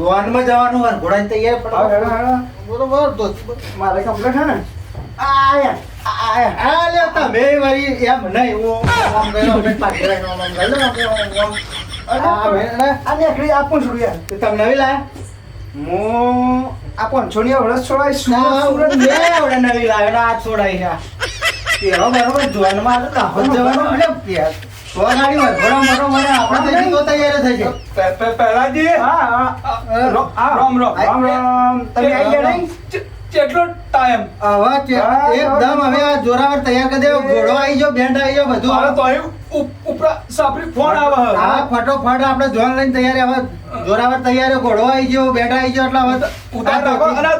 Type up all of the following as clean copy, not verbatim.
જોવાનમાં જવાનું હોય ઘોડાને તૈયાર પડવા બરોબર તો મારે કમ્પ્લેટ હે ને આ લે તમે વળી એમ નહીં હું આમ ગયો આપણે પાછળ આમ ગયો આ મેને આ નેકડી આપું છું યાર તે તમને નવી લાયા હું આ 500 ની વરસ છોડાઈશ સુરત મે આવડે નવી લાવ્યો ને આ છોડાઈ ના એવો બરોબર જોવાનમાં તો દાહોદ જવાનું એટલે યાર તો ગાડી હોય ઘોડા મોટો મને આપણે તો તૈયાર થઈ ગયો પહેલાજી રામ રામ તમે આવી ગયા નહીં કેટલો ટાઈમ હવે એકદમ હવે આ જોરાવર તૈયાર કરી દેવો ઘોડો આવી ગયો બેન્ડ આવી ગયો બધું હવે તો અહીં ઉપરા સાપરી ફોન આવે હા ફટોફટ આપણે જોન લઈને તૈયાર હવે જોરાવર તૈયાર ઘોડો આવી ગયો બેન્ડ આવી ગયો એટલે હવે ઉતાર રાખો અને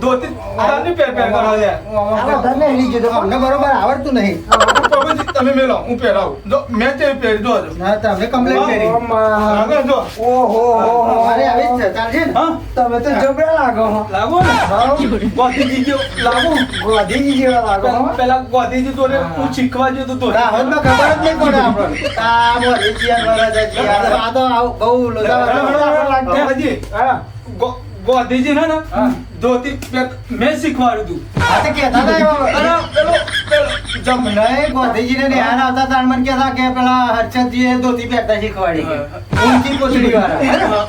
ધોતી ઉતારની પેર કરો લે આ ધરને હેડી ગયો અમને બરોબર આવડતું નહીં પ્રભુજી તમે મેલો હું પહેરાવું જો મેં તે પહેરી દો જો ના તમે કમ્પ્લેટ કરી આગળ જો ઓહો મારે આવી જ છે ચાલશે ને હા તમે તો જબરા લાગો હો લાગો ને ગોધીજી ગયો લાગો ગોધીજી જેવા લાગો હો પેલા ગોધીજી તોરે હું શીખવા ગયો તો રાહુલમાં ખબર જ નહીં પડે આપણને આ મોરી જીયાર વરાજ જીયાર આ તો બહુ લોજાવા પ્રભુજી હા ગોધીજી ને ધોતી મેં શીખવાડ્યું તું આ તો કહેતા હતા અને પેલો જમ નહીં ગોધીજીને ધ્યાન આવતા તાણ મને કહેતા કે પેલા હર્ષદજીએ ધોતી પહેરતા શીખવાડી કે ઊંચી પોતળી વાળા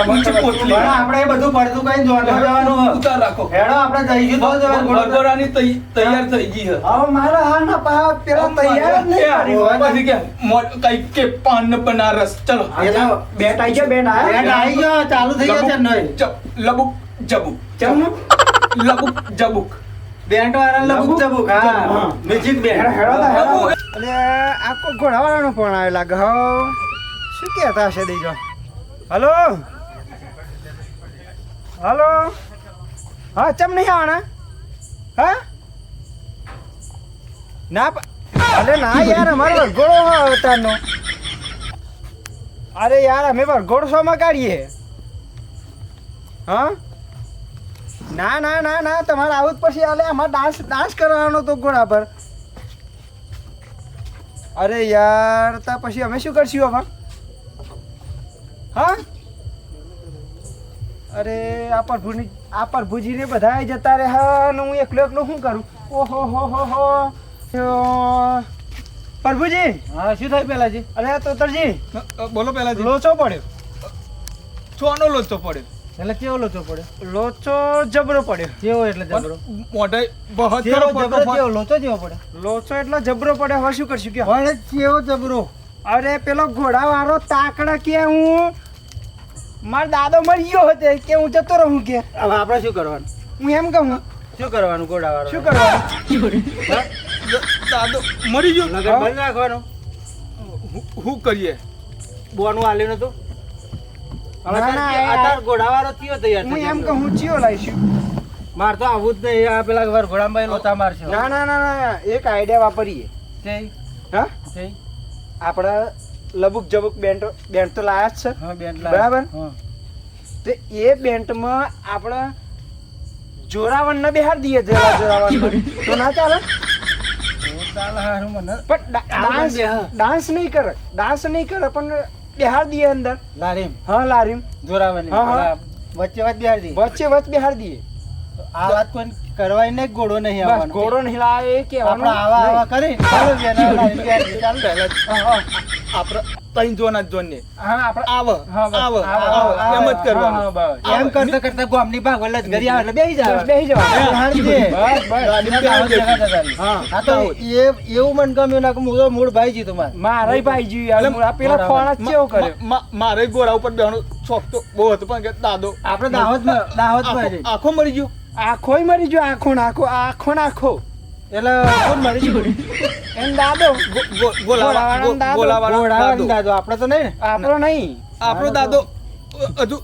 ઊંચી પોતળી. પણ આપણે એ બધું પડતું કઈ જોડવા જવાનું ઉતાર રાખો હેડો આપણે જઈશું તો જવાનું ઘોડો વરઘોડાની તૈયાર થઈ ગઈ છે હવે મારા હા ના પા પેલા તૈયાર જ નહીં કરી પછી કે કઈ કે પાન બનારસ ચલો એ તો બેટ આવી ગયા બેટ બેન્ડ આયા આવી ગયો ચાલુ થઈ ગયો છે નહીં લબુક જબુક ચમનું લબુક જબુક બેન્ડ વાળા લબુક ચબુક હા મ્યુઝિક બેન્ડ હેડો તા હેડો અને આ કોઈ ઘોડાવાળાનો ફોન આવ્યો લાગે હો શું કહેતા હશે દેજો હલો હલો હા ચમ નહીં આવવાના હા ના અરે ના યાર અમારો વરઘોડો હોય અવતારનો અરે યાર અમે વરઘોડો શોમાં કાઢીએ હા ના ના ના ના તમારે આવું જ પછી આલે અમારે ડાન્સ કરવાનો તો ઘોડા પર અરે યાર તા પછી અમે શું કરશું હવે હા અરે આ પ્રભુજીને બધા જતા રહે હા ને હું એકલો શું કરું ઓહો હો પ્રભુજી હા શું થાય પેલાજી અરે તોતરજી બોલો પેલા લોચો પડ્યો ચોનો લોચો પડ્યો એટલે કેવો લોચો પડ્યો લોચો જબરો પડ્યો કેવો એટલે જબરો મોઢે બહત કેવો જબરો કેવો લોચો જેવો પડે લોચો એટલો જબરો પડ્યો હવે શું કરશું કે પણ કેવો જબરો અરે પેલો ઘોડાવાળો તાકડા કે હું મારો દાદો મરી ગયો હતો કે હું જતો રહું કે હવે આપણે શું કરવાનું હું એમ કહું શું કરવાનું ઘોડાવાળો શું કરવાનું દાદો મરી ગયો નગર બંધ રાખવાનું હું કરીએ બોનું આલ્યું નતું ના, ના, અત્યારે ઘોડાવાળો થયો તૈયાર હું થઈ એમ ગયો. કહું ચિયો લાવીશું માર તો આવું જ નહીં આ પેલા વાર ઘોડામાં લોચા મારશે ના ના ના ના એક આઈડિયા વાપરીએ છે હા છે આપણે લબુક જબુક બેન્ટ તો લાયા જ છે હા બેન્ડ બરાબર. હા તો એ બેન્ટમાં આપણે જોરાવણને બેહાર દઈએ જોરાવણ તો ના ચાલે ચાલ હારું મને પણ ડાન્સ બેહાર. ડાન્સ નહીં કરે પણ બેહાર દઈએ અંદર લારીમ હા લારીમ જોરાવાની હા, હા. વચ્ચે વચ્ચે બિહાર દી વચ્ચે વચ્ચે બેહાર દઈએ આ વાત કોઈ કરવાય નહીં ઘોડો નહીં બસ આવવાનો ઘોડો નહીં લાવે એ કહેવાનું આપણે આવા આવા કરી ચાલો બેના લારીમ બિહાર દી, ચાલો. આપણે ત્રણ જોના જોને હા આપણે આવ હા, બસ. આવ આવ, આવ આવ, એમ જ આવ, કરવાનું હા, બસ. એમ કરતા કરતા ગામની ભાગ વલ્લા જ ઘરી આવે એટલે બેહી જાવ બસ બેહી જવાનું. બેહાર દે. બસ બસ હા આ તો એવું મને ગમ્યું ના કે હું તો મૂળ ભાઈ જી તમારે મારે ભાઈ જી આ પેલા ફોન જ કેવો કર્યો મારે ગોળા ઉપર બેહવાનો શોખ તો બહુ હતો પણ કે દાદો આપણે દાહોદમાં જઈએ. આખો મરી ગયો આખોય મરી ગયો આખો નાખો એટલે કોણ મરી ગયું? એમ દાદો ગોળાવાળો ઘોડાવાળો દાદો દાદો આપણે તો નહીં ને આપણો નહીં આપણો દાદો હજુ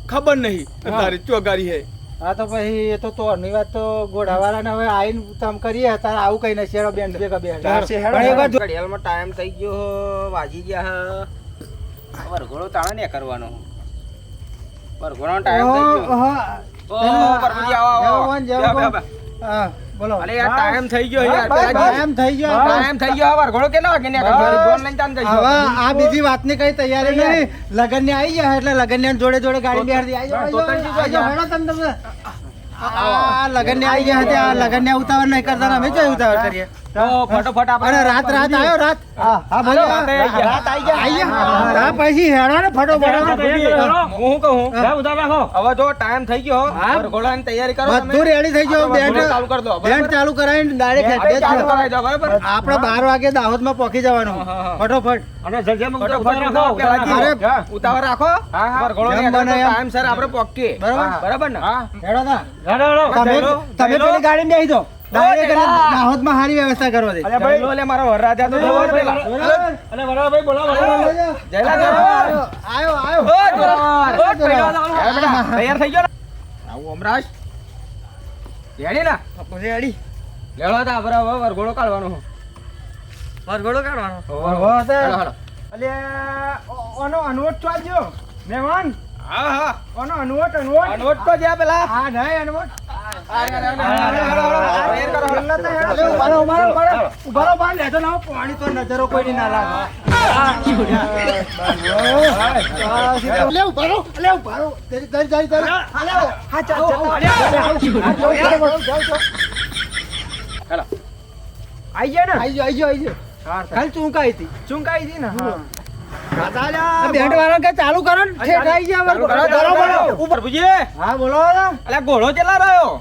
ખબર નહીં તારી ચોગારી હે હા તો પછી એ તો તોરની વાત તો ઘોડાવાળાને હવે આઈને તમ કરીએ તારે આવું કઈ નથી શેરો બેન ભેગા બે ચાલશે, હેડો, પણ એક વાર જો- ઘડિયાળમાં ટાઈમ થઈ ગયો વાગી ગયા વરઘોડો તાણે ને કરવાનો વરઘોડો ટાઈમ થઈ ગયો હા. ઓ પરમજી આવો જાઓ, આવો જાઓ, બે, બે, જાઓ. બે. હા બોલો અરે યાર ટાઈમ થઈ ગયો યાર બસ, પેલા એમ થઈ ગયો ટાઈમ થઈ ગયો વરઘોડો કેટલા વાગે ને ફોન લઈને ચાલ જઈશું હવે આ બીજી વાતની કઈ તૈયારી નહીં લગન ની આવી જાય એટલે લગન ની જોડે જોડે ગાડી બેહાડી આવી જાઓ, આવી જાઓ, હેડો તમે આ લગન ની આવી ગયા આ લગન ને ઉતાવળ નહીં કરતા ને અમે કઈ ઉતાવળ કરીએ તો ફટોફટ આપણે અને રાત આવ્યો રાત હા ભલે રાત આવી ગયા. રાત આવી ગયા તા પછી હેડો ને ફટોફટ હું કહું હવે જો ટાઈમ થઈ ગયો હા. વરઘોડાની તૈયારી કરો તમે. બધું રેડી થઈ ગયો વરઘોડો ચાલુ કરી દો બરાબર? બેન્ડ ચાલુ કરાવીને ડાયરેક્ટ બેન્ડ ચાલુ કરાવી દો બરાબર આપણે 12 વાગે દાહોદ માં પહોંચી જવાનું હા, હા. ફટોફટ ફટોફટ ઉતાવળ પેલા અરે, જીઓ. ઉતાવળ રાખો વરઘોડોની જેમ બને એમ. ટાઈમ સર આપણે પહોંચીએ બરાબર. બરાબર ને હેડો તા તમે જયલો, તમે જયલો. પેલી ગાડી બેસી જાઓ ડાયરેક્ટ જયલો. દાહોદ માં સારી વ્યવસ્થા કરવા દે જયલો લે મારો વરરાજા તો જોવો પેલા. જયલા જયલો. આયો ઓ જોરાવર. ઓ જોરાવર. પહેલો. હે બેટા, તૈયાર થઈ ગયો ને આવું અમરાજ રેડી ને રેડી લેડો તા બરાબર વરઘોડો કાઢવાનો વરઘોડો કાઢવાનો હાલો હાલો અલ્યા ઓનો અનવટ તો આજો મહેમાન હા હા ઓનો અનવટ અનવટ નોટ તો જ્યાં પેલા હા નહીં અનવટ પાણી તો નજરો કોઈ ના લાગે આઈ ગયા ને ખાલી ચૂંકાઈ હતી ને હા બેન્ડ વાળા કે ચાલુ કરો ને ઠેઠ આઈ ગયા વરઘોડો. ઉપર પૂછીએ હા બોલો અલ્યા ઘોડો કેટલા રહ્યો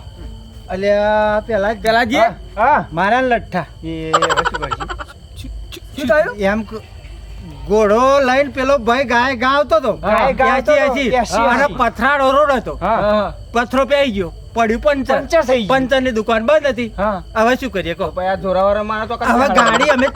અલ્યા પેલા પેલા જે હા મારા લઠ્ઠા એ હવે શું કરશું? શું થયું એમ ઘોડો લઈને પેલો ભાઈ ગાય ગાવતો હતો ગાય ગાવતો હતો, 80. અને પથરાળો રોડ હતો હા પથરો પેઈ ગયો પડ્યું પંચર પંચર થઈ ગયું. પંચર ની દુકાન બંધ હતી હા હવે શું કરીએ કહો ભાઈ આ જોરાવર મારે તો હવે ગાડી અમે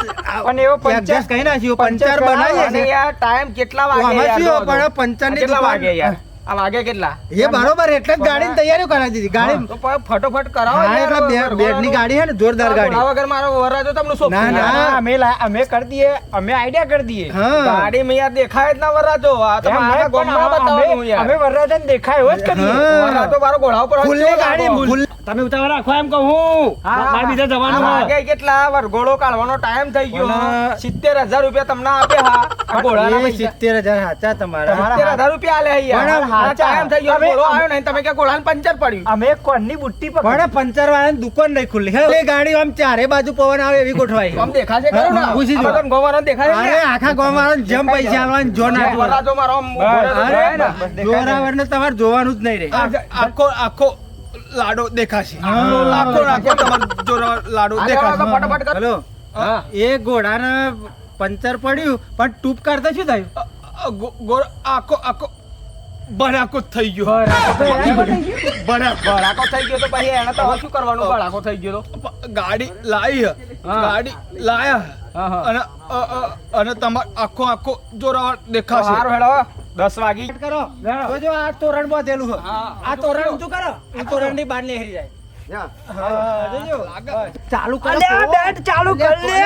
અને એવો પંચર adjust કરી નાખ્યું પંચર પંચર બનાવીએ અને છે યાર ટાઈમ કેટલા વાગે આમાં યાર શું જો, જો. પણ પંચર ની કેટલા વાગે યાર દુકાન આ વાગે કેટલા એ બરોબર એટલે જ ગાડીની તૈયારીઓ કરાવી દીધી ગાડી તો પણ ફટોફટ કરાવો હા યાર, એટલે વરઘોડાનું. બેડની ગાડી છે ને જોરદાર ગાડી ઘોડા વગર મારો વરરાજો તમને શું ના, ના ના. ના અમે કરી દઈએ અમે આઈડિયા કરી દઈએ હા ગાડી માં યાર દેખાય જ ના વરરાજો આ તો એમ મારા નહીં, પણ ગામમાં બતાવવાનું યાર અમે વરરાજાને દેખાય એવો જ કરીએ હા. વરરાજો મારો ઘોડા ઉપર ફૂલની હંચો ગાડી લાગો. ફૂલ તમે ઉતાવળ રાખો એમ કહું હા, મારે બીજા આ જવાનું હોય. વાગે કેટલા વરઘોડો કાઢવાનો ટાઈમ થઈ ગયો પણ- 70,000 રૂપિયા તમને આપ્યા હા આ ઘોડાના એ પૈસા 70,000 હાચા તમારા 70,000 રૂપિયા આલ્યા યાર પણ આ ટાઈમ થઈ ગયો હવે- ઘોડો આવ્યો નહીં તમે કે ઘોડાને પંચર પડ્યું અમે કોણની બુટ્ટી પકડી પણ પંચર વાળાની દુકાન નહીં ખુલ્લી હે એ ગાડી આમ ચારે બાજુ પવન આવે એવી ગોઠવાઈ આમ દેખાશે ખરું ને હા, પૂછી જો. આ તો ગોવાનો દેખાય અરે ને આખા ગામમાં જેમ પૈસા આલવાના જો નાખવા વરરાજો મારો આમ ઘોડો અરે દેખાય ને. જોરાવર ને તમારે જોવાનું જ નહીં રે આખો આખો લાડો દેખાશે હા. આખો તમારો જોરાવર લાડો દેખાશે ફટાફટ કર હેલો હા એ ઘોડાને પંચર પડ્યું પણ ટૂપ કાઢતા શું થયું આખો આખો બરાકો થઈ ગયો બરાકો થઈ ગયો તો પછી એને તો હવે શું કરવાનું બરાકો થઈ ગયો તો ગાડી લાવી હે. હા. ગાડી લાયા હે. હા, હા. અને અને તમાર આખો જોરાવર દેખાશે સારું હેડો 10 વાગી કરો જોજો આ તોરણ બાંધેલું છે હા. આ તોરણ ઊંચું કરો એ તોરણ ની બહાર લહેરી જાય હા, જોજો. ચાલુ કરો અલ્યા, બેટ ચાલુ કર લે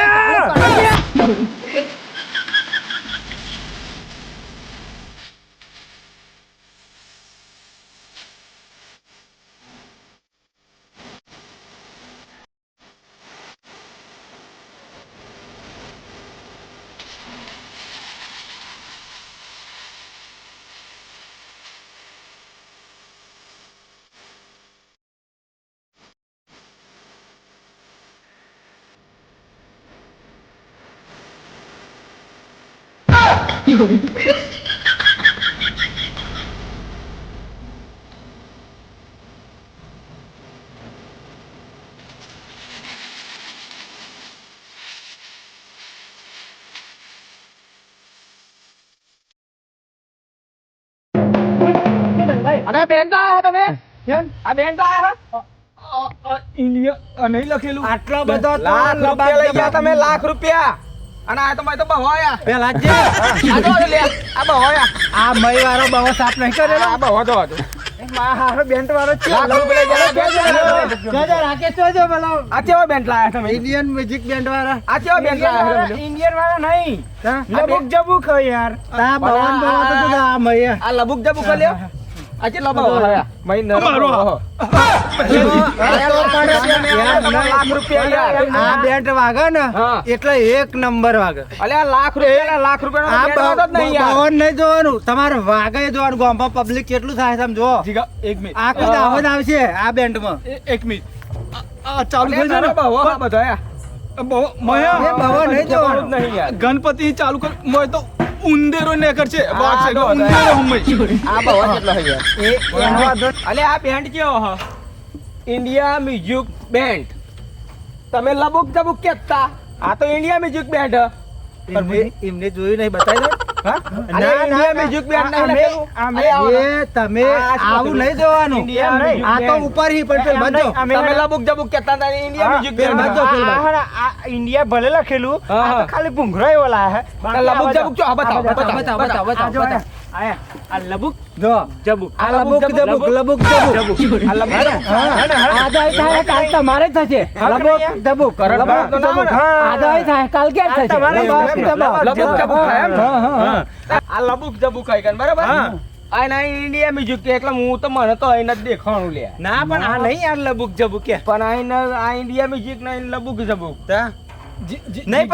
અને બેન તો આયા તમે આ બેન તો આયા ઇન્ડિયા નહીં લખેલું આટલો બધો તો લાખ રૂપિયા લઈ ગયા તમે લાખ રૂપિયા અને આ તો મેં તો બહોયા પેલા જે આ જો લે આ બહોયા આ મય વાળો બહુ સાફ નહીં કરેલો આ બહો જો મારો બેન્ટ વાળો છે લાખ રૂપિયા લઈ ગયા જોજો રાકેશ જોજો પેલો આ કેવો બેન્ટ લાયા તમે ઇન્ડિયન મ્યુઝિક બેન્ડ વાળા આ કેવો બેન્ટ લાયા તમે ઇન્ડિયન વાળા નહીં તા લબુક જબુક હે યાર તા ભવન ભવન તો જોજો આ મય આ લબુક જબુક લ્યો આ કેટલા ભાવ હયા મહિને મારો લાખ રૂપિયા યાર. આ બેન્ટ વાગે ને હા. એટલે એક નંબર વાગે. અલ્યા લાખ રૂપિયાનો આ બેટ વાગતો જ નહીં યાર. ભવન નહીં જોવાનું, તમારે વાગે જોવાનું. ગામમાં પબ્લિક કેટલું થાય તમે જો. જીગા એક મિનિટ આખું દાહોદ આવશે આ બેન્ટમાં. એક મિનિટ આ ચાલુ થઈ અલ્યા જાય તારો ભાવ હા બધો હયા. મયા એ ભવન નહીં જોવાનું. નહીં યાર. ગણપતિ ચાલુ કર મોય તો ઉંદેરો નેકર છે વાત છે તો ઉંદેરો હમઈ આ ભાવ કેટલો હે યાર. અલ્યા આ બેન્ડ કેવો હ ઇન્ડિયા મ્યુઝિક બેન્ડ. તમે લબુક જબુક કેતા આ તો ઇન્ડિયા મ્યુઝિક બેન્ડ હ. એમને જોયું નહીં, બતાવી દો. અલ્યા ઇન્ડિયા મ્યુઝિક બેન્ડ નહીં લખેલું. અલ્યા આવો. એ તમે આવું નહીં જોવાનું. ઇન્ડિયા મ્યુઝિક આ તો બેન્ડ. ઉપર હી પણ પેલ બાજુ. તમે લબુક જબુક કેતા હતા ઇન્ડિયા મ્યુઝિક બેન્ડ. ઇન્ડિયા ભલે લખેલું હા, આ તો હા. ખાલી ભૂંગરો એવો લાયા હે. લબુક જબુક જો બતાવો બતાવો, બતાવો, બતાવો. આયા આ લબુક જો જબુક આ લબુક જબુક લબુક જબુક. આ લબુક જબુક. આ તો થાય કાલ તમારે જ થશે. લબુક જબુક કરણ લબુક તો ના જબુક. આવે. આ તો થાય કાલ ક્યાં થશે? તમારે લબુક એમ, જબુક. લબુક જબુક થાય એમ? હા, હા, હા. આ લબુક જબુક હોય કન બરાબર હા. આ ના ઇન્ડિયા મ્યુઝિક કે એટલે હું તો મને તો અહીં જ દેખાણું લે ના પણ આ નહીં યાર લબુક જબુક કે પણ આ ઇન્ડિયા મ્યુઝિક ના લબુક જબુક નહીં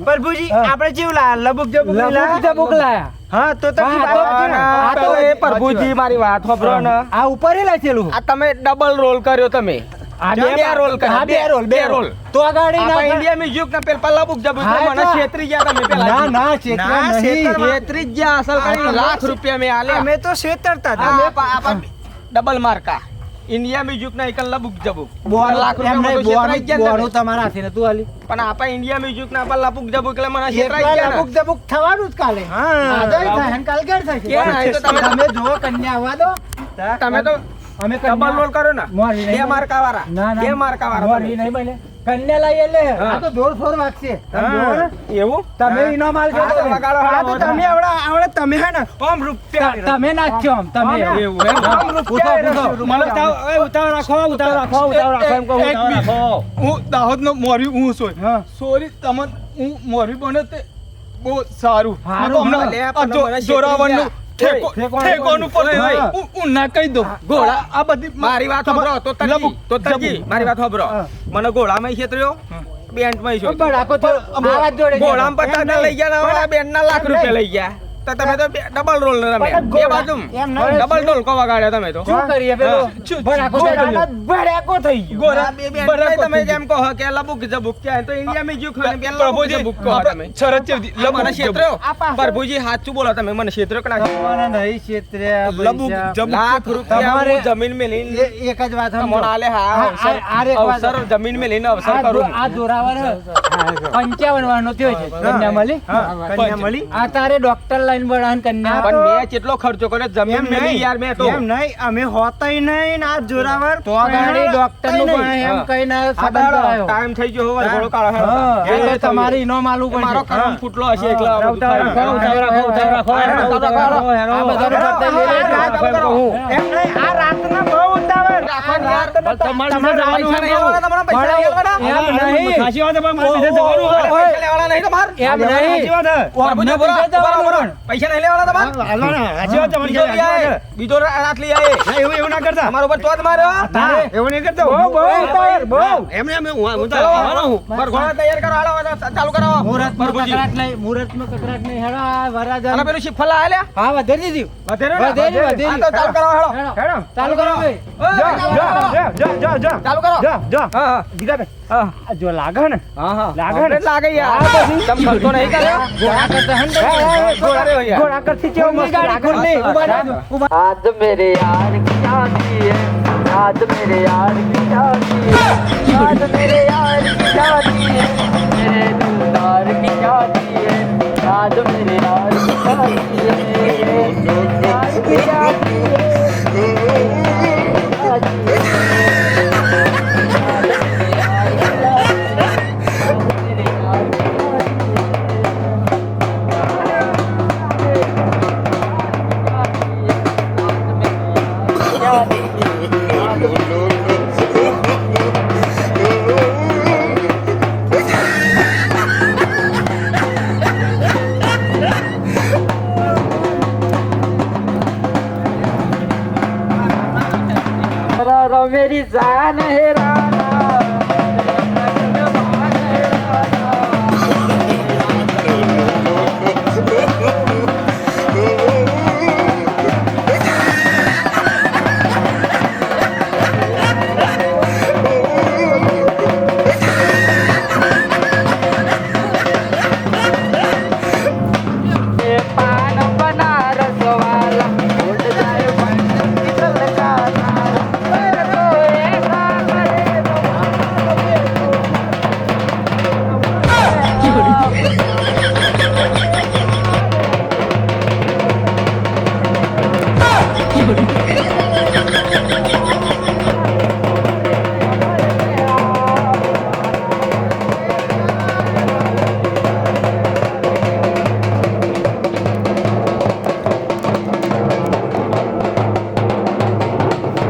પ્રભુજી આપણે જેવું લાયા લબુક જબુક નહીં લબુક લાયા? જબુક લાયા. હા તો હા, તો- આ તો એ પ્રભુજી મારી વાત સાંભળો ને આ ઉપર હી લખેલું. આ તમે ડબલ રોલ કર્યો તમે આ બે રોલ કર્યા હા, બે રોલ, બે રોલ. તો આ ગાડી ના આપણે ઇન્ડિયા મ્યુઝિક ના પેલા લબુક જબુક હા, મને તો- છેતરી ગયા તમે પેલા ના ના છેતરા ના, નહીં. છેતરવા- છેતરી જ ગયા અસલ કરી લાખ રૂપિયા મેં આલ્યા અમે તો છેતરતા હતા. ડબલ માર્કા ઇન્ડિયા મ્યુઝિક ના એક લબુક જબુક બોનું- લાખ એમ નહીં, રૂપિયા છેતરાઈ જ ગયા ને બોનું તમે. તમારા હાથે નતું આલી. પણ આપણે ઇન્ડિયા મ્યુઝિક ના આપણે લબુક જબુક એટલે મને છેતરાઈ એટલા ગયા ને. લબુક જબુક થવાનું જ કાલે. હા. આજે થાય ને કાલ ક્યારે થશે? ક્યાં? આ તો તમે- તમે જુઓ કન્યા આવવા દો. તમે તો અમે ડબલ રોલ કરો ને મોરી નહીં બે બને. માર્કા વાળા ના ના બે માર્કા વાળા મોરી નહીં બને. કન્યા લઈ એટલે હા. આ તો જોર ફોર વાગશે. તમે હા. જુઓ ને. એવું તમે ઈનો માલ છો હા, તો તમે. વગાડો, આ હાલો, તો તમે આવડે તમે હે ને ઓમ રૂપિયા તમે નાચો આમ, તમે હા, એવું એમ. હા. આમ રૂપિયા પૂછો, પૂછો. મને ઉતાવ રાખો એમ કહું એક મિનિટ. હું દાહોદ નો મોરી હું સોય હા. સોરી તમને હું મોરી બને તે બહુ સારું સારું, મને હા. હમણાં લે, આ પણ મને જોરાવરનું છેતરી ઠેકોનું પડ્યું ઓય, હોય. હું ના કહી દઉં ગોળા. આ બધી મારી વાત સાંભળો તો તરજી લબુક, તો તરજી જબુક. મારી વાત સાંભળો મને ગોળામાં છેતર્યો બેન્ટમાં છો પણ આખો તો આવાજ જોડે ગયા. ગોળામાં પચાસ લઈ ગયા ને હવે આ બેન્ટના લાખ રૂપિયા લઈ ગયા તો તમે તો ડબલ રોલ રમ્યા બે બાજુ એમ નહીં. ડબલ રોલ કો વગાડ્યો તમે તો શું કરીએ પેલું? શું? પણ આખો તો ગોળાના ભડાકો થઈ ગયો ગોરા બે બેન્ટ તમે જેમ કહો કે લબુક જબુક ક્યાં તો ઇન્ડિયા મ્યુઝિક ને બે લબુક પ્રભુજી જબુક કહો આપણે તમે શરત ચેવદી મને લબુક છેતર્યો આ પાછળ. પ્રભુજી સાચું બોલો તમે મને છેતર્યો કે ના તમારે નહીં છેતર્યા લબુક પૈસા. જબુક લાખ રૂપિયા તમારે- હું જમીન મેલીને એક જ વાત સમજો. તમને આલે હા આ- અવસર આ એક વાત- અવસર જમીન મેલીને અવસર આ કરું આ જોરાવર 55 વાનો થયો છે કન્યા મળી. કન્યા મળી આ તારે ડોક્ટર લાઈન બનાવવાની કન્યા. પણ મેં કેટલો ખર્ચો કર્યો જમીન એમ મેલી નહીં યાર મેં તો એમ નહીં અમે હોતાય નહીં ને આ જોરાવર તો આ ગાડી ડોક્ટર નું પણ એમ હા. કહીને આ સંબંધ દાડો કરાયો. ટાઈમ થઈ ગયો હોવા ઘોડો કાળો હેડો. હા, એ એટલે થયું. તમારે ઈનો માલવું પડશે. મારો કરમ ફૂટલો હશે એટલે આ બધું ઉતાવળ રાખો, થયું. ઉતાવળ રાખો, ઉતાવળ રાખો, હેડો, હેડો, ઉતાવળ ઉતાવળ રાખો, રાખો, આ બધાનું હેડો, કરતા લઈ લેજો. આ રાત કરો. એમ નહીં આ રાતના બહુ ઉતાવળ રાખવાનું યાર. તમારે તમારે પૈસા નહીં લેવાના, તમારા પૈસા નહીં લેવાના. એમ નહીં. સાચી વાત છે, પણ મારે બીજે જવાનું હોય. પૈસા લેવાના નહીં તમારે. એમ નહીં. સાચી વાત છે. અમને પ્રભુજી, પૈસા બરાબર, જવાનું બરાબર. પણ. પૈસા નહીં લેવાના તમારે. હાલો ને, સાચી વાત છે, બીજો મને લઈ સાચી વાત આય. છે. બીજો રાત લઈ આય. ના, એવું ના કરતા તમારા ઉપર ચોથ માર્યો. તારે એવું નહીં કરતો બહુ ઉતાવળ, બહુ. એમને એમ હું ચલો, વરઘોડા તૈયાર કરો, હાલો, ચાલુ કરો. મુહૂર્તમાં પ્રભુજી. કકડાટ નહીં, મુહૂર્તમાં કકડાટ નહીં. હેડો, આ વરરાજા. અને પેલું શિફલા આલ્યા. હા, વધેરી દીધું. વધેરે ને? વધેરી, વધેરી. હા, તો ચાલુ કરો, હાલો. હેડો. હેડો. ચાલુ કરો ભાઈ. ઓય, ચાલુ કરો. જો જો હા, હા. ગીતાભાઈ હા, આ જો લાગે ને હા, હા. લાગે ને? આપણે જ લાગે યાર. તમે ખર્ચો નહીં કર્યો? ઘોડા કરતા હે ને? ઘોડા રહ્યો યાર. ઘોડા કરતી કેવો મસ્ત ગાડી લાગે ખુલ્લી. ને? ઊભા રહેજો. ઊભા. आज मेरे यार की शादी है आज मेरे यार की शादी है आज मेरे यार की शादी है मेरे दिलदार की शादी है आज मेरे यार की शादी है यार की शादी है रो मेरी जान है राना मान है राना ये पान बनारस वाला उड़ जाए बंधन की कलकाता मेरे को ऐसा करे तो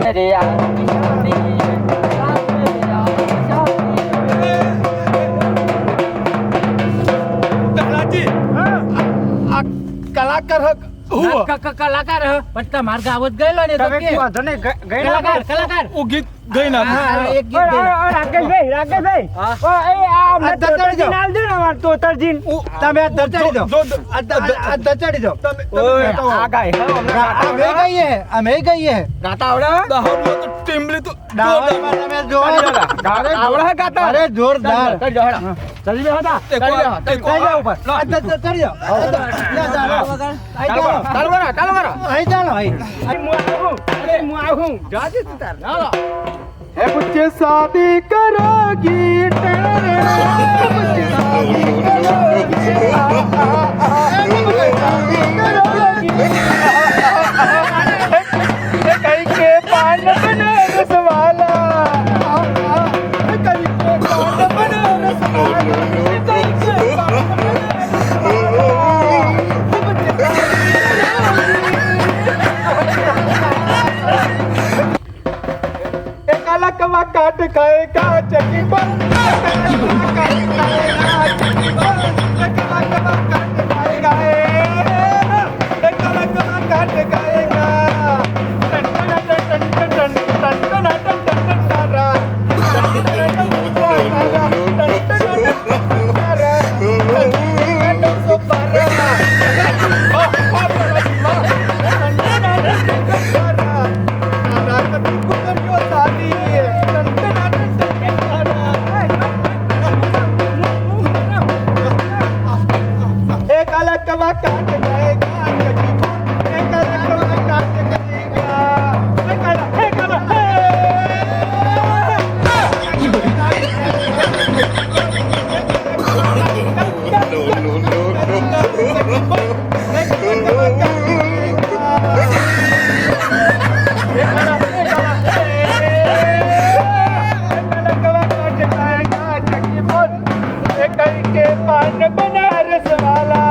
मेरे यार की शादी है साथ मेरे यार की शादी है દાદાજી આ કલાકાર હું કલાકાર હ, પણ તમાર ગાવ જ ગયેલો ને તો તમે કે વાંધો નહીં, ગઈ કલાકાર કલાકાર ઓ ગીત ગઈ ના હા, એક ગીત ગયેલો. રાકેશભાઈ આ દત્તરજી નાલ દે ને અમાર તોતરજીન. તમે આ દચાડી દો આ દચાડી દો આ ગાય અમે ગઈએ અમે ગઈએ ગાતા આવડે દાહોદમાં તો ટીમલી તો દાહોદમાં તમે જોવા આવડે હે ગાતા અરે જોરદાર ચડી બે હતા ચડી જાઓ ઉપર આ ચડી જાઓ ચાલો કરો ચાલો કરો અહીં ચાલો અહીં હું આવું જાજે તું તાર ચાલો है मुझे शादी करोगी मुझे शादी कहीं के पान बनारस वाला कहीं के पान बनारस वाला कहीं के पान एक अलग वा काट खाएगा चकी पर एक अलग कवा काट जाएगा एक अलग कवा काट जाएगा एक अलग के पान बनारस वाला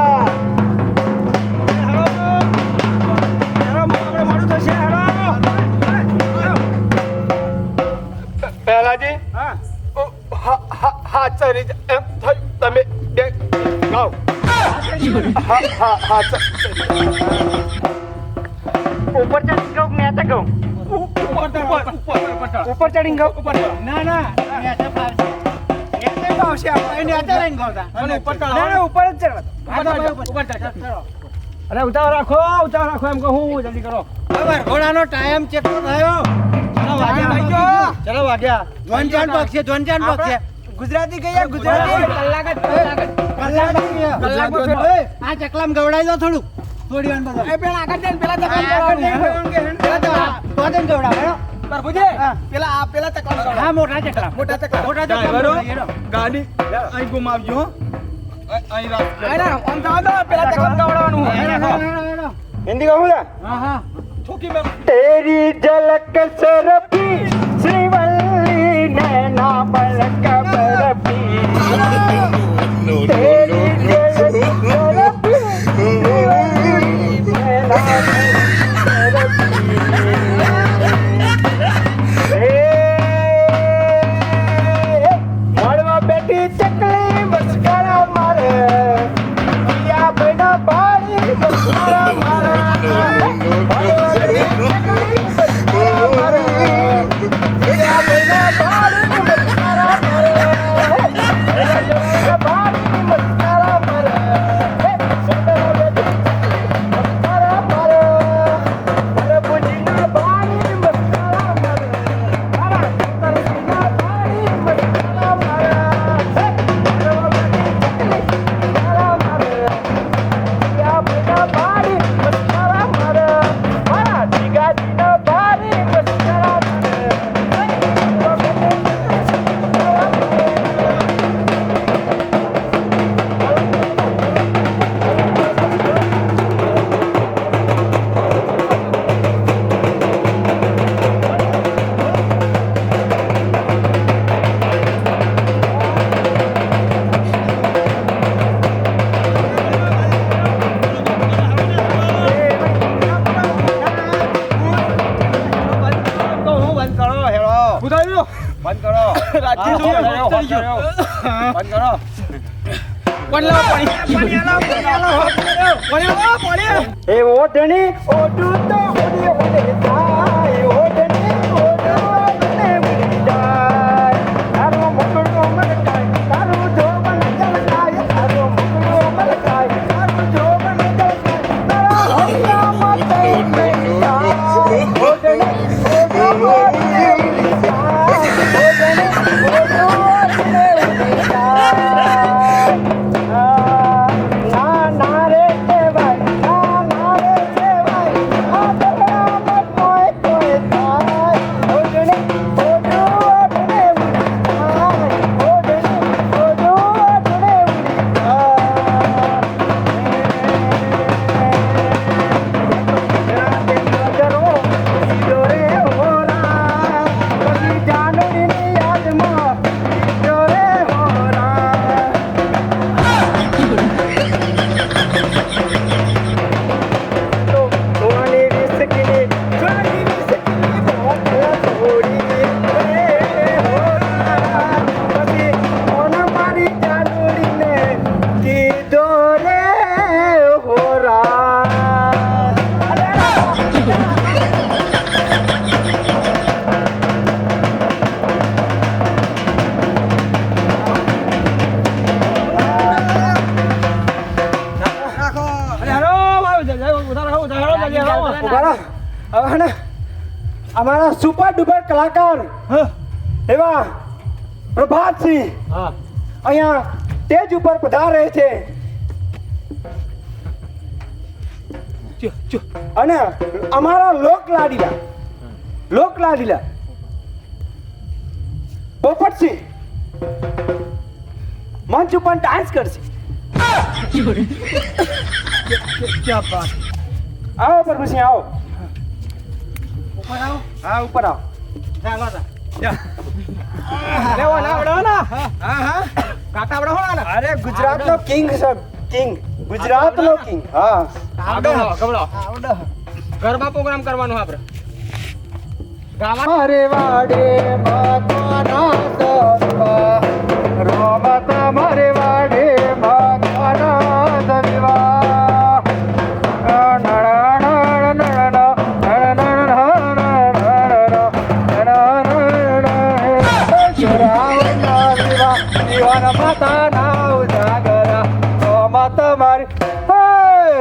પહેલાજી હા ચરી એમ થયું તમે બે ગાઓ હા ઉપર ચડી ગયો મેં તો કહું ઉપર ચડી ગયો ના ના નેચે પાવશે નેચે પાવશે આપણે નેચે રહીને ગોતા ના ઉપર જ ચડવા ઉપર ચડો અરે ઉતાવળ રાખો એમ કહું જલ્દી કરો બરાબર ઘોડાનો ટાઈમ ચેક થયો ચલો વાગ્યા ચલો વાગ્યા જોનજાન પક્ષે ગુજરાતી કહીએ ગુજરાતી કલાક આ ચકલામ ગવડાઈ દો થોડું થોડી વાર બધા એ પેલા આગળ જઈને પેલા ચકલામ ગવડાવ તો દેન ગવડાવ હેડો પ્રભુજી પેલા ચકલા કરો હા મોટા ચકલામ ગાડી અહીં ગુમાવજો અહીં રાખ આના આમ જાવ દો પેલા ચકલા ગવડાવવાનું હિન્દી કહું લા હા હા ठोकी में तेरी झलक सरपी श्रीवल्ली नैना पलक बरपी तेरी झलक सरपी श्रीवल्ली नैना सरपी મળવા બેઠી ચકલી મસ્કરા મારે યા બેના બાળી મસ્કરા મારે મળવા બેઠી ચકલી મસ્કરા મારે ઉતારી લો. બંધ કરો રાજજી બંધ શું કરો, બંધ કરો. બંધ કરો પાણી લાવો, પાણી લાવો. એ ઓઢણી ઓઢું તો ઓઢી ઓઢે થાય ઓઢણી ઓઢું ઓઢને ઉડી જાય તારો મુકડો મલકાય તારું જોબન જલકાય તારો મુકડો મલકાય તારું જોબન જલકાય તારા હૈયામાં તઈ ઉડી જાય ઓઢણી ઓઢું ઓઢને ઉડી જાય ઓઢણી ઓઢું ઓઢને ઉડી જાય ના ના રે દેવાય ના ના રે દેવાય આ દરામાં કોઈ કોઈ થાય ઓઢણી ઓઢું ઓઢને ઉડી જાય ઓઢણી ઓઢું ઓઢને ઉડી જાય સીધો રે હોરા પછી જાનડીની યાદમાં સીધો રે હોરા સોની વિસકીની બોટલ થોડી રે હોરા પછી ઓના મારી જાનડીને કીધો રે હોરા ઉભા રહો. હવે હે ને અમારા સુપર ડુપર કલાકાર એવા પ્રભાતસિંહ અહીંયા સ્ટેજ ઉપર પધારે છે અને અમારા લોકલાડીલા પોપટસિંહ મંચ ઉપર ડાન્સ કરશે. આવો પ્રભુસિંહ આવો હા ઉપર આવો અરે ગુજરાતનો કિંગ છે કિંગ ગુજરાતનો કિંગ હા ગરબા પ્રોગ્રામ કરવાનો આપણે મારે વાડે માતાના દરબા રોમત મારે વાડે માતાના દરબા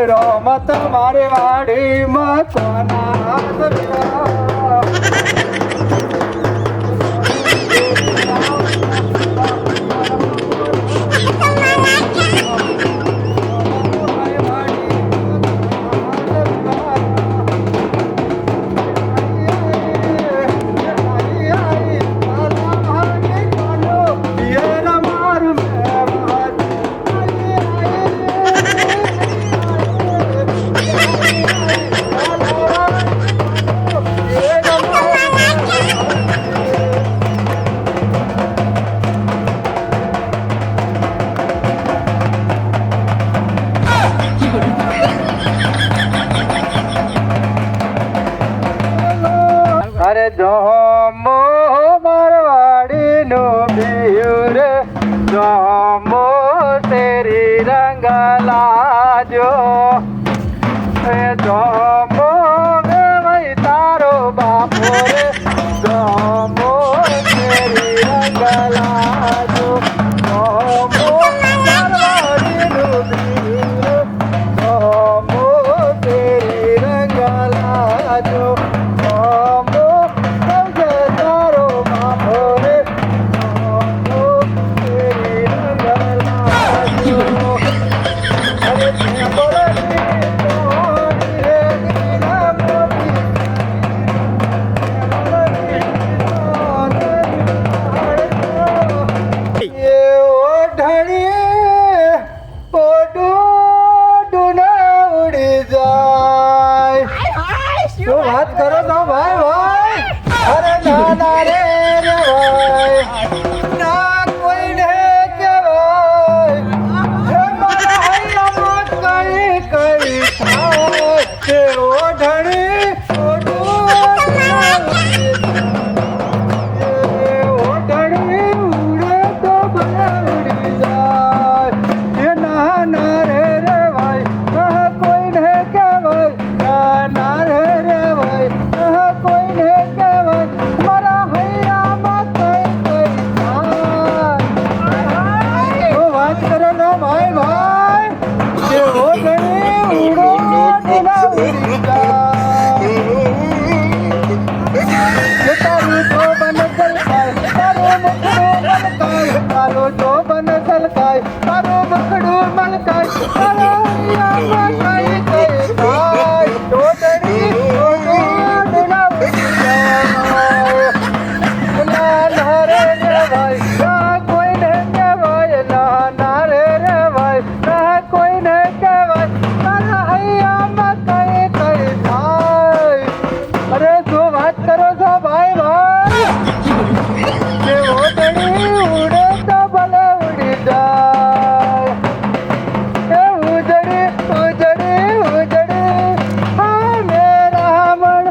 રોમત મારે વાડી મતના અરે જોમો મારવાડી નો બિયુર જોમો તેરી રંગલા જો એ જોમો ગવઈ તારો બાપો રે જોમો તેરી રંગલા જો જોમો મારવાડી નો બિયુર જોમો તેરી રંગલા જો જોમો કરો છો ભાઈ ભાઈ કે ઓટડી ઉડે તો ભલે ઉડી જાય એ ઉજડી ઉજડી ઉજડી હા મેરા મન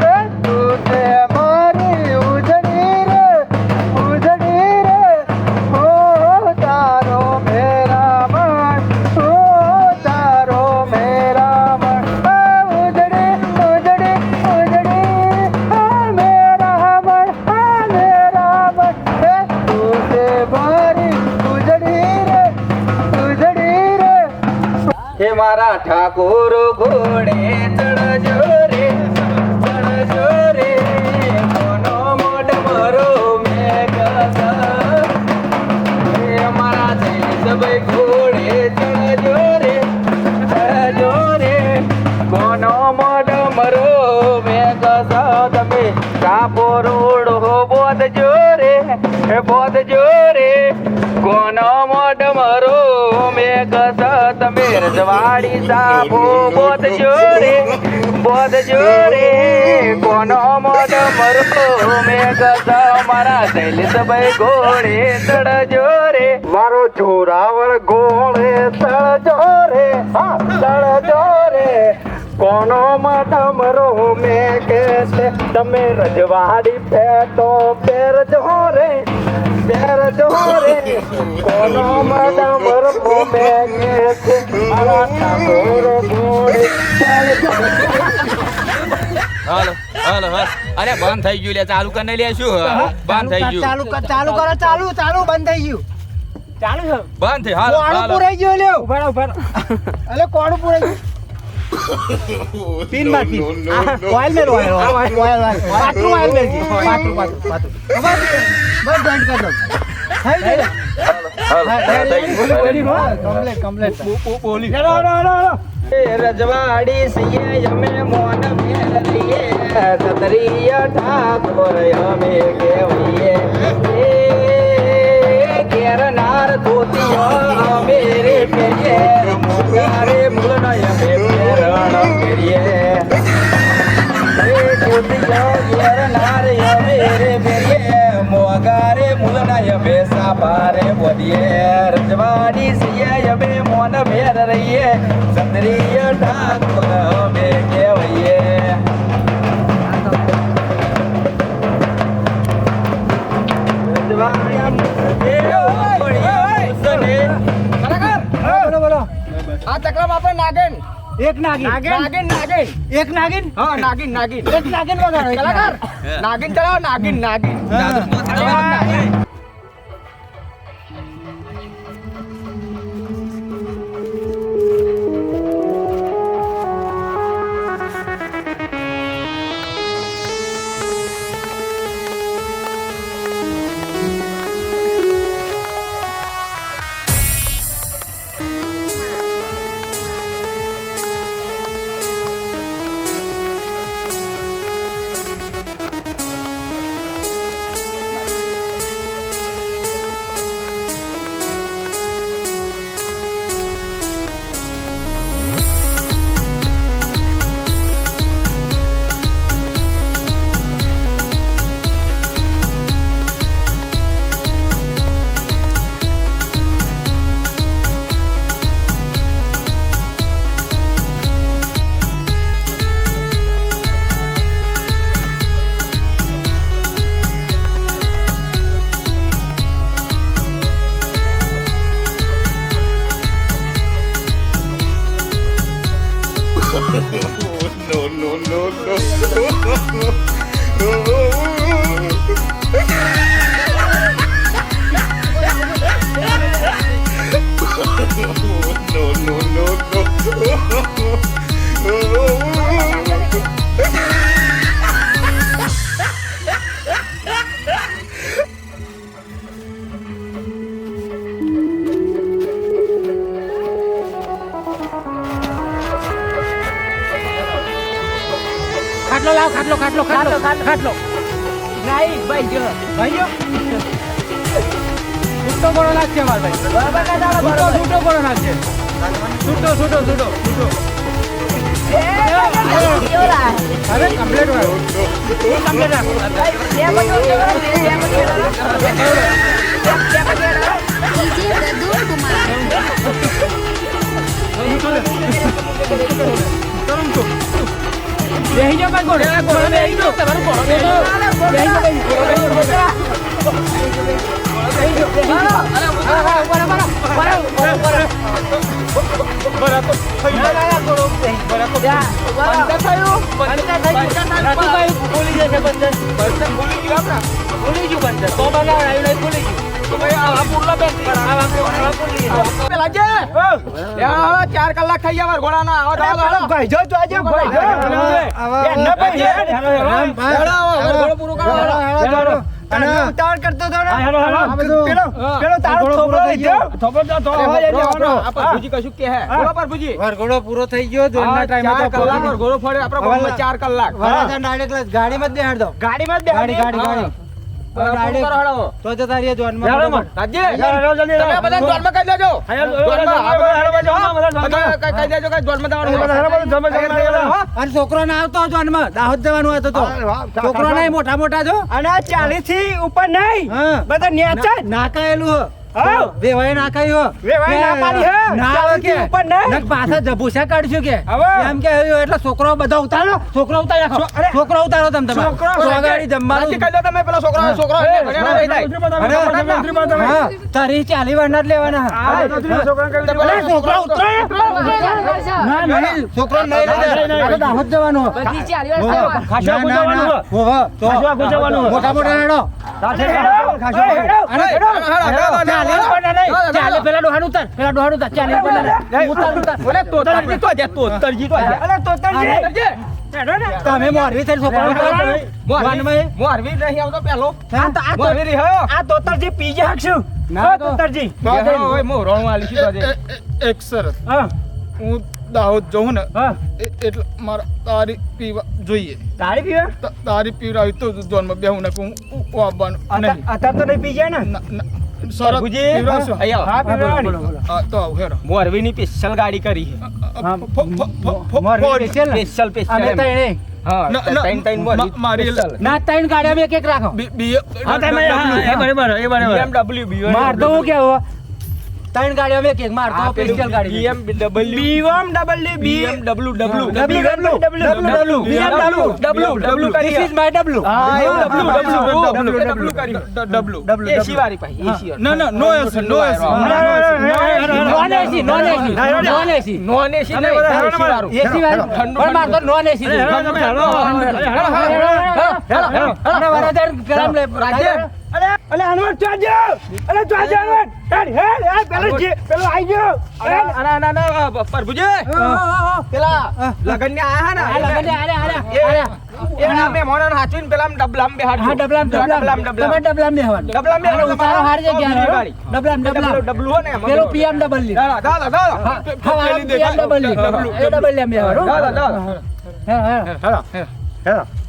એ તું છે મારી ઉજડી રે હો તારો મેરા મન હો તારો મેરા મન ઉજડી ઉજડી ઉજડી હા મેરા મન એ તું છે મારી ઉજડી રે હે મારા ઠાકોર ઘોડે ચડજો રે કોનો મોઢ મારો મેઘ હે મારા જય ઘોડે ચડજો રે કોનો મોઢ મારો મેઘ તમે કાપો રોડો બોધજો રે કોનો મોઢ મારો મેઘ તમે રજવાડી સાપો બોધજો રે કોનો મોઢ મારો મેઘ મારા શૈલેષભાઈ ઘોડે ચડજો રે મારો જોરાવળ ઘોડે ચડજો રે કોનો મોઢ મારો મેઘ છે તમે રજવાડી પેટો પહેરજો રે કોનો મોઢ મારો મેઘ છે મારા ઠાકોર ઘોડે હાલો અરે બંધ થઈ ગયું લે ચાલુ કરીને લે શું બંધ થઈ ગયું ચાલુ કરો ચાલુ બંધ થઈ ગયું બંધ થઈ હાલો કોણું હાલો પુરાઈ ગયું લ્યો અલે કોણું પુરાઈ ગયું પિન માર પિન ઓઇલ મેલ પાત્રું ઓઇલ મેલ પાત્રું બસ જોઈન્ટ કર દો થઈ ગયું કમ્પ્લીટ બોલી રજવાડી સિયે અમે મોન મેલીએ સતરીય ઠાકોર અમે કેવીએ એ કેરનાર ધોતીઓ અમે રે પેરીએ મુગારે મુલનય અમે પેરણ કરીએ એ ધોતીઓ કેરનાર અમે રે પેરીએ મોગારે મુલનય અમે સાપારે બોલીએ રજવાડી સિયે અમે મોન મેર રહીએ સતરીય ઠાકોર અમે કેવીએ બોલો આ ચક્રમાં આપણે નાગેન એક નાગિન એક નાગિન હા નાગિન એક નાગિન વગાડો એક કલાકાર નાગિન ચલાવો નાગિન ખાટલો લાવ ખાટલો નહીં ભાઈ જો ભાઈઓ છૂટો ગોળો નાખશે માર ભાઈ છૂટો ગોળો નાખશે છૂટો હવે કમ્પ્લીટ DJ Pradyum Kumar. બેહી જાઓ ભાઈ ઘોડે ઘોડે બેહી જાઓ તમારું ઘોડો બેહી જાઓ બેહી જાઓ ચાર કલાક થઈ ગયા ઘોડાના આવો ભાઈ જો આજે ભાઈ ઘોડો પૂરો કરો ઉતાવળ કરતો હતો ને પેલો તારો થોબડો લઈ ગયો પ્રભુજી કશું કે હે બોલો પ્રભુજી વરઘોડો પૂરો થઈ ગયો જોરના ટાઈમે તો કલાક ઘોડો ફરે આપણા ગામમાં 4 કલાક વરાજા ડાયરેક્ટ ગાડીમાં જ બેહાડ દો ગાડીમાં જ ગાડી ગાડી ગાડી તો જતા રહીએ જોનમાં રાજ્ય તમે બધા જોનમાં કહી દેજો કહી દેજો કે જોનમાં જવાનું અને છોકરો ના આવતો જોનમાં દાહોદ જવાનું હતો તો છોકરો નહીં મોટા મોટા જો અને 40 થી ઉપર નહીં હા બધા નેચા નાકાયેલું હા વેવાય નાખાયું વેવાય ના પાડી હે ના આવે કે ઉપર નહીં નક પાછા જબુસા કાઢશું કે હવે. એમ કે એટલે છોકરો બધા ઉતારો છોકરો ઉતારી નાખો છોકરો ઉતારો તમે છોકરો ગાડી જમવાનું કહી દો તમે પેલા છોકરો હા તારી 40 વાર ના જ લેવાના અરે છોકરો ઉતરો ના નહીં છોકરો નહીં લઈ દાહોદ જવાનું ખાસા ગુજવાનું મોટા મોટા હેડો ચાલે પેલા ડોહાણ ઉતાર ચાલે અરે તોતરજી તો આજે અરે તોતરજી તમે મોરવી થઈ છોકરો મોરવી નહીં આવતો પેલો હા તો આ મોરવી રહ્યો આ તોતરજી પી જાય હકશું ના તો. તોતરજી ઓય મો રોણું આલી છે તો આજે એક સરસ હા હું દાહોદ જઉં ને હા એટલે મારા તારી પીવા જોઈએ તાળી પીવે તારી પીવડાવી તો જોનમાં બેહું ને હું આવવાનું નહીં અત્યારે તો નહીં પી જાય ને સરસ પ્રભુજી પીવડાવશો? અહીંયા હા પીવડાવવાની. હા, તો આવું હેરો મોરવીની સ્પેશિયલ ગાડી કરી છે મોરવી સ્પેશિયલ સ્પેશિયલ અમે સ્પેશિયલ તઈને હા ના, ના, ત્રણ મોરવી મારી special. ના તઈને ગાડીમાં એક એક રાખો BMW માર તો હું કેવો ત્રણ ગાડીઓમાં એક એક માર તો સ્પેશિયલ ગાડી BMW This is my W. એસી વાળી પાછી એસી ના ના નો એસી નો એસી Non AC, non AC, non AC. Non AC નહીં એસી વાળું AC વાળું. પણ માર તો non AC છે. અને વરાજાને ગરમ લે રાજ્ય અલે હનુમાન ચાજો અલે ચાજો હનુમાન હેડ હેડ પેલો આઈ ગયો પ્રભુજી પેલા લગન ને આયા આ ને લગન આરે આરે એના મે મોણન હાચવીને પેલા ડબલામ બેહાડ હા ડબલામ તમે ડબલામ બેહવાનું ડબલામ અને ઉતારો હાર છે ગયા ડબલામ ડબલું હો ને પેલો BMW દાદા હા BMW એ ડબલ લેમ બેહવાનું દાદા હા હા હેડ